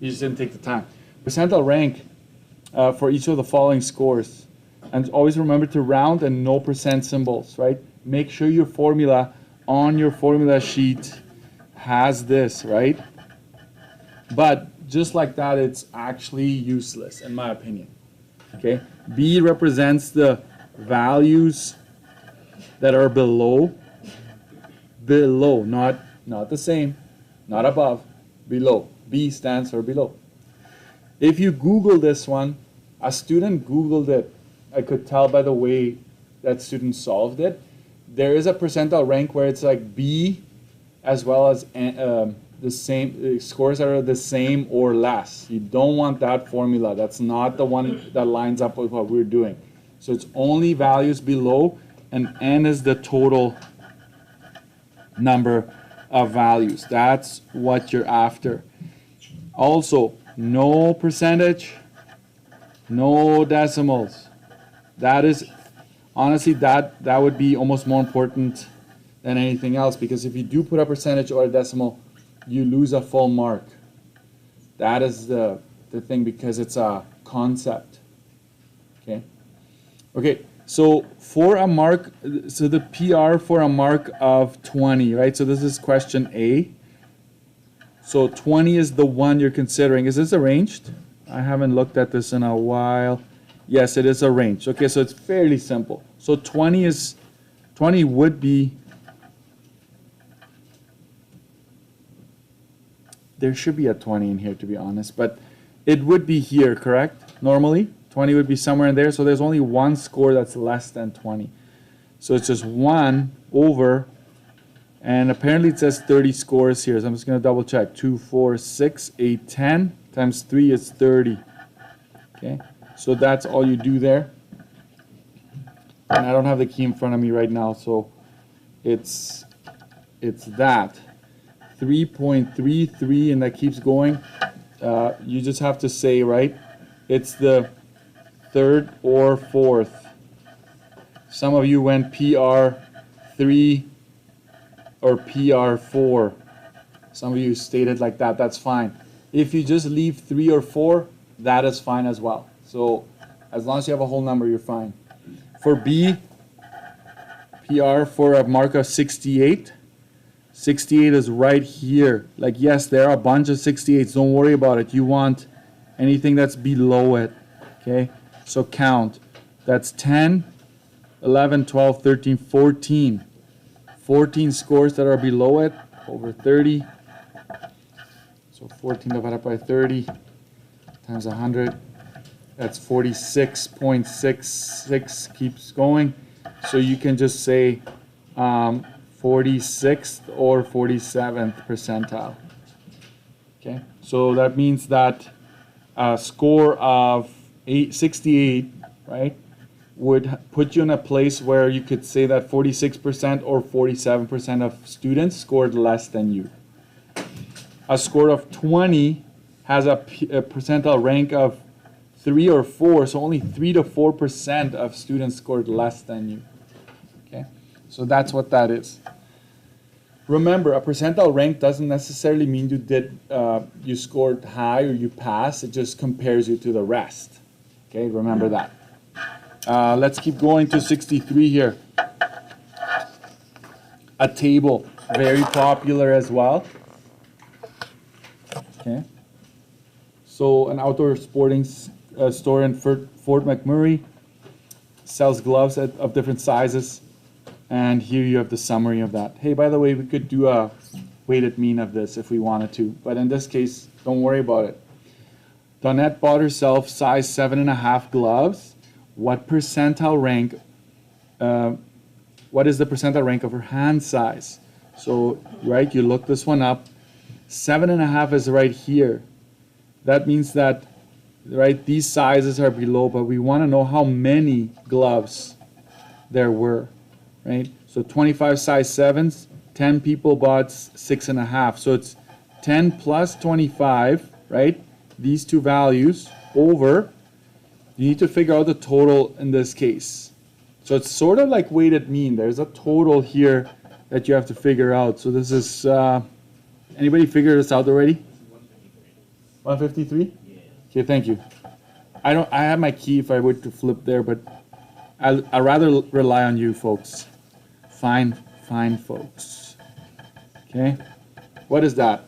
You just didn't take the time. Percentile rank for each of the following scores. And always remember to round and no percent symbols, right? Make sure your formula on your formula sheet has this, right? But just like that, it's actually useless, in my opinion. Okay? B represents the values that are below, not the same, not above, below. B stands for below. If you Google this one, a student Googled it. I could tell by the way that student solved it. There is a percentile rank where it's like B as well as the same scores that are the same or less. You don't want that formula. That's not the one that lines up with what we're doing. So it's only values below, and N is the total number of values. That's what you're after. Also, no percentage, no decimals. That is, honestly, that would be almost more important than anything else, because if you do put a percentage or a decimal, you lose a full mark. That is the thing, because it's a concept. Okay. Okay. So for a mark, so the PR for a mark of 20, right? So this is question A. So 20 is the one you're considering. Is this arranged? I haven't looked at this in a while. Yes, it is arranged. Okay, so it's fairly simple. So 20 would be, there should be a 20 in here, to be honest, but it would be here, correct? Normally, 20 would be somewhere in there, so there's only one score that's less than 20. So it's just 1 over, and apparently it says 30 scores here, so I'm just going to double check. 2, 4, 6, 8, 10, times 3 is 30. Okay, so that's all you do there. And I don't have the key in front of me right now, so it's that. 3.33, and that keeps going. You just have to say, right, it's the third or fourth. Some of you went PR3 or PR4. Some of you stated like that. That's fine. If you just leave 3 or 4, that is fine as well. So as long as you have a whole number, you're fine. For B, PR for a mark of 68. 68 is right here. Like, yes, there are a bunch of 68s. Don't worry about it. You want anything that's below it. Okay? So count. That's 10, 11, 12, 13, 14. 14 scores that are below it, over 30. So 14 divided by 30 times 100. That's 46.66. Keeps going. So you can just say 46th or 47th percentile. Okay, so that means that a score of 68, right, would put you in a place where you could say that 46% or 47% of students scored less than you. A score of 20 has a percentile rank of 3 or 4, so only 3 to 4% of students scored less than you. Okay, so that's what that is. Remember, a percentile rank doesn't necessarily mean you scored high or you passed. It just compares you to the rest. Okay, remember that. Let's keep going to 63 here. A table, very popular as well. Okay. So an outdoor sporting store in Fort McMurray sells gloves of different sizes. And here you have the summary of that. Hey, by the way, we could do a weighted mean of this if we wanted to. But in this case, don't worry about it. Donette bought herself size 7.5 gloves. What percentile rank, what is the percentile rank of her hand size? So, right, you look this one up. 7.5 is right here. That means that, right, these sizes are below, but we want to know how many gloves there were. Right? So 25 size 7s, 10 people bought 6.5. So it's 10 plus 25, right? These two values over, you need to figure out the total in this case. So it's sort of like weighted mean. There's a total here that you have to figure out. So this is, anybody figure this out already? 153? Okay, thank you. I have my key if I were to flip there, but I'd rather rely on you folks. Fine folks. Okay, what is that?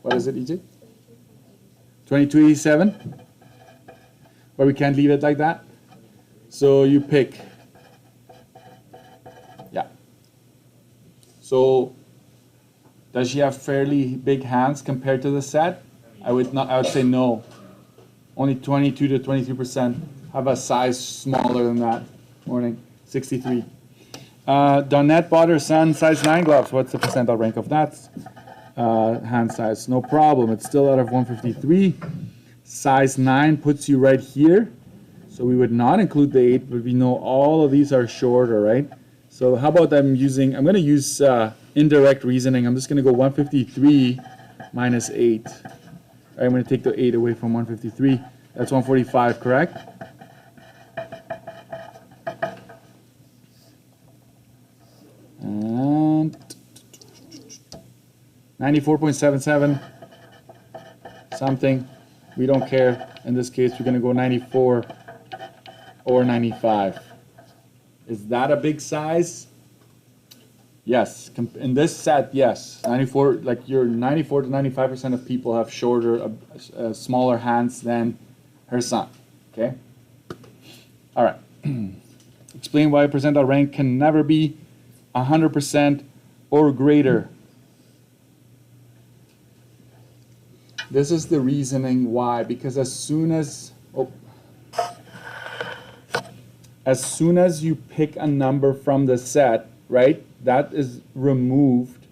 What is it, EJ? 2287? But we can't leave it like that. So you pick. Yeah. So does she have fairly big hands compared to the set? I would say no. Only 22 to 23% have a size smaller than that. Morning, 63. Donette bought her son size 9 gloves. What's the percentile rank of that hand size? No problem. It's still out of 153. Size 9 puts you right here. So we would not include the 8, but we know all of these are shorter, right? So how about I'm going to use indirect reasoning. I'm just going to go 153 minus 8. I'm going to take the 8 away from 153. That's 145, correct? And 94.77 something. We don't care. In this case, we're going to go 94 or 95. Is that a big size? Yes. In this set, yes. 94, like your 94 to 95% of people have shorter, smaller hands than her son. Okay? All right. Explain why percentile rank can never be 100% or greater. This is the reasoning why, because as soon as you pick a number from the set, right, that is removed,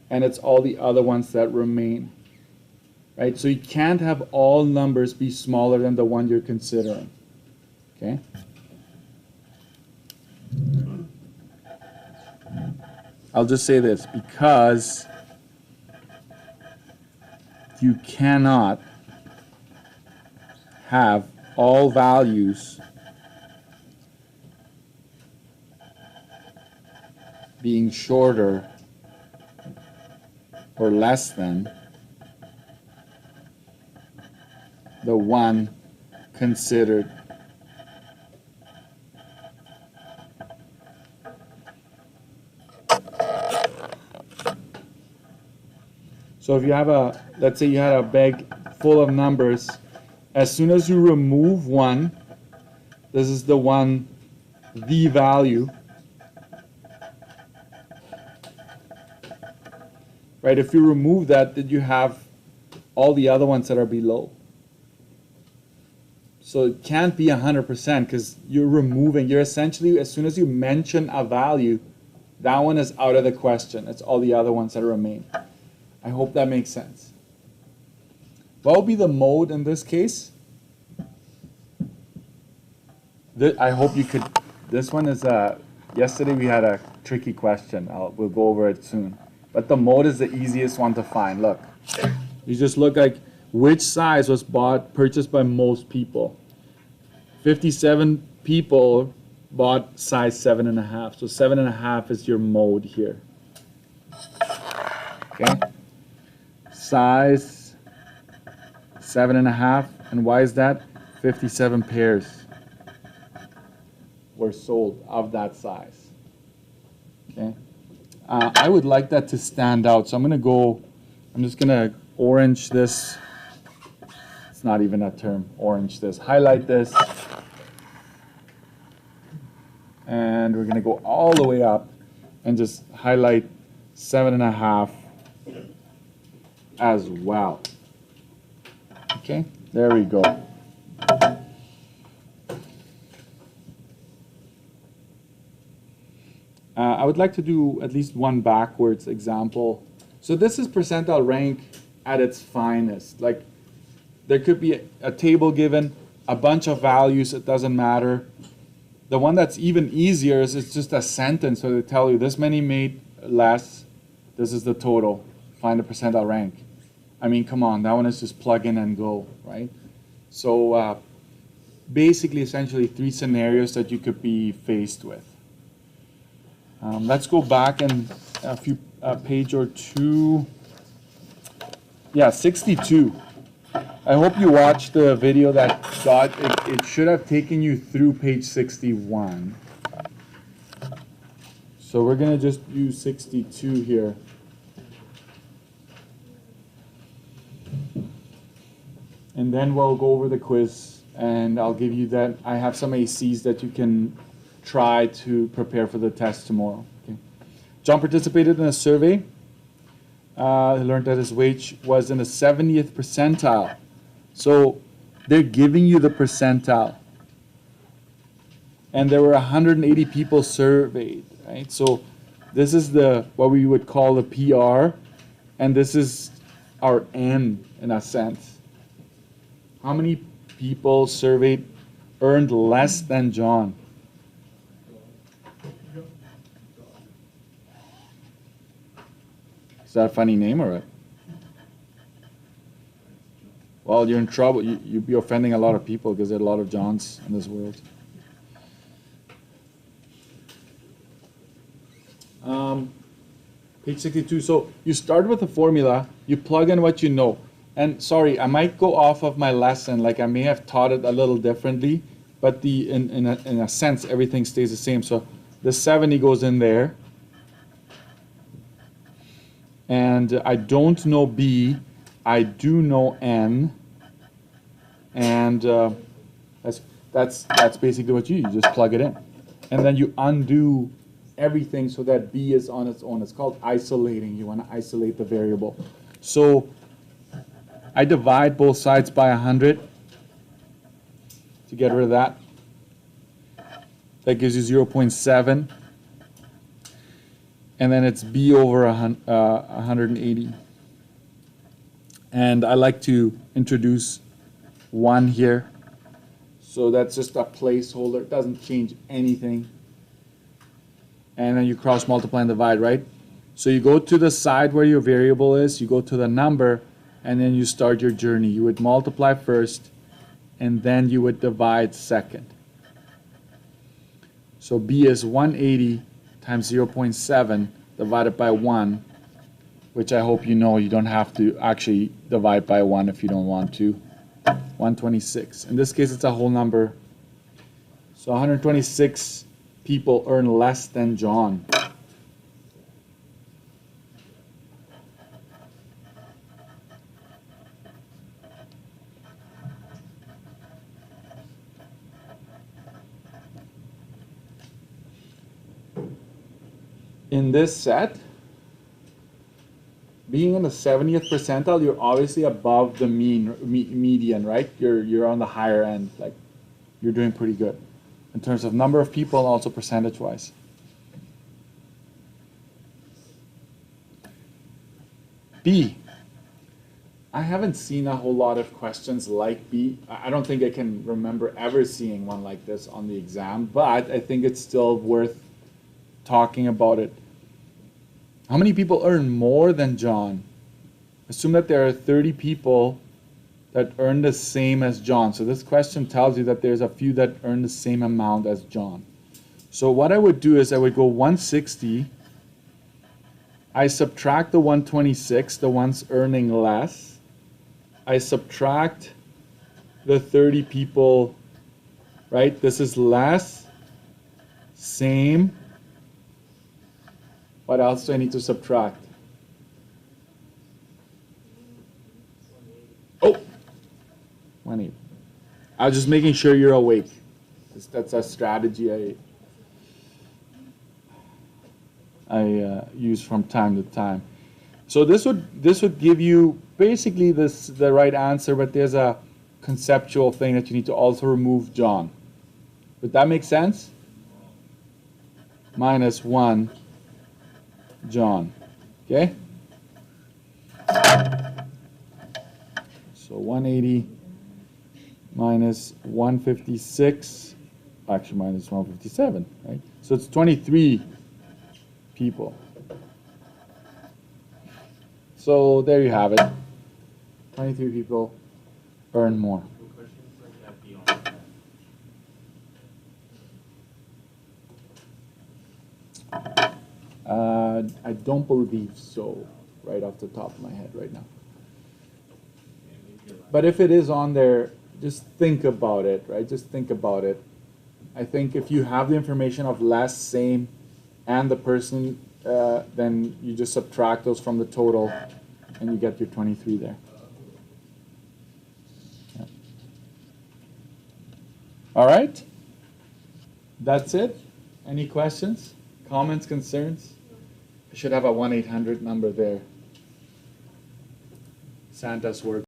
and it's all the other ones that remain, right? So you can't have all numbers be smaller than the one you're considering, okay? I'll just say this, because you cannot have all values being shorter or less than the one considered. So if you have let's say you had a bag full of numbers, as soon as you remove one, this is the one, the value, right? If you remove that, then you have all the other ones that are below. So it can't be 100% because you're essentially, as soon as you mention a value, that one is out of the question. It's all the other ones that remain. I hope that makes sense. What will be the mode in this case? I hope you could, this one is, yesterday we had a tricky question. We'll go over it soon. But the mode is the easiest one to find. Look, you just look like which size was purchased by most people. 57 people bought size 7.5. So 7.5 is your mode here. Okay. Size 7.5, and why is that? 57 pairs were sold of that size. Okay. I would like that to stand out, so I'm just gonna orange this. It's not even a term, orange this. Highlight this. And we're gonna go all the way up and just highlight 7.5 as well. Okay, there we go. I would like to do at least one backwards example. So this is percentile rank at its finest. Like there could be a table given, a bunch of values, it doesn't matter. The one that's even easier is it's just a sentence, so they tell you this many made less, this is the total, find the percentile rank. I mean, come on, that one is just plug in and go, right? So basically, essentially 3 scenarios that you could be faced with. Let's go back in a few page or two. Yeah, 62. I hope you watched the video that got, it should have taken you through page 61. So we're going to just use 62 here. And then we'll go over the quiz, and I'll give you that. I have some ACs that you can try to prepare for the test tomorrow. Okay. John participated in a survey. He learned that his wage was in the 70th percentile. So they're giving you the percentile. And there were 180 people surveyed, right? So this is the what we would call the PR, and this is our N in a sense. How many people surveyed earned less than John? Is that a funny name or what? Well, you're in trouble. You'd be offending a lot of people because there are a lot of Johns in this world. Page 62. So you start with a formula. You plug in what you know. And sorry, I might go off of my lesson. Like I may have taught it a little differently, but in a sense everything stays the same. So the 70 goes in there. And I don't know B. I do know N. And that's basically what you just plug it in. And then you undo everything so that B is on its own. It's called isolating. You want to isolate the variable. So I divide both sides by 100 to get rid of that. That gives you 0.7. And then it's B over 180. And I like to introduce 1 here. So that's just a placeholder. It doesn't change anything. And then you cross multiply and divide, right? So you go to the side where your variable is, you go to the number, and then you start your journey. You would multiply first, and then you would divide second. So B is 180 times 0.7 divided by 1, which I hope you know you don't have to actually divide by 1 if you don't want to. 126. In this case, it's a whole number. So 126 people earn less than John. In this set, being in the 70th percentile, you're obviously above the median, right? You're on the higher end, like you're doing pretty good in terms of number of people and also percentage-wise. B. I haven't seen a whole lot of questions like B. I don't think I can remember ever seeing one like this on the exam, but I think it's still worth talking about it. How many people earn more than John? Assume that there are 30 people that earn the same as John. So this question tells you that there's a few that earn the same amount as John. So what I would do is I would go 160. I subtract the 126, the ones earning less. I subtract the 30 people, right? This is less, same. What else do I need to subtract? Oh, 180. I was just making sure you're awake. That's a strategy I use from time to time. So this would give you basically the right answer, but there's a conceptual thing that you need to also remove John. Would that make sense? Minus 1 John. Okay? So 180 minus 156, actually minus 157, right? So it's 23 people. So there you have it. 23 people earn more. I don't believe so, right off the top of my head right now. But if it is on there, just think about it, right? Just think about it. I think if you have the information of less, same, and the person, then you just subtract those from the total, and you get your 23 there. Yeah. All right. That's it. Any questions, comments, concerns? I should have a 1-800 number there. Santa's work.